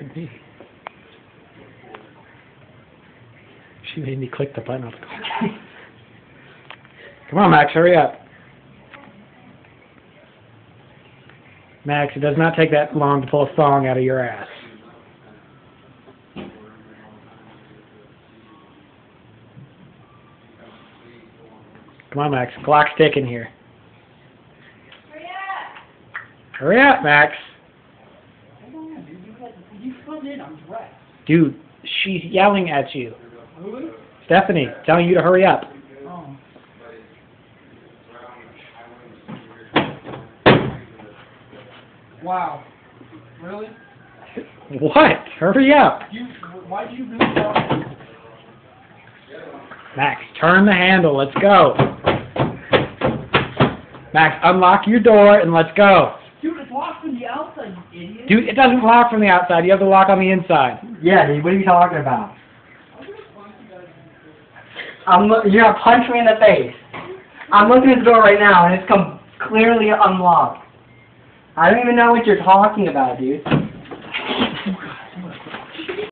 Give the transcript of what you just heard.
at me. She made me click the button. Come on, Max, hurry up. Max, it does not take that long to pull a song out of your ass. Come on, Max. Clock's ticking here. Hurry up! Hurry up, Max. Hold on, dude. You put in, I'm dressed. Dude, she's yelling at you. Who? Stephanie, telling you to hurry up. Oh. Wow. Really? What? Hurry up. Why did you do that? Max, turn the handle. Let's go. Max, unlock your door and let's go. Dude, it's locked from the outside, you idiot. Dude, it doesn't lock from the outside. You have to lock on the inside. Yeah, dude, what are you talking about? You're gonna punch me in the face. I'm looking at the door right now, and it's clearly unlocked. I don't even know what you're talking about, dude.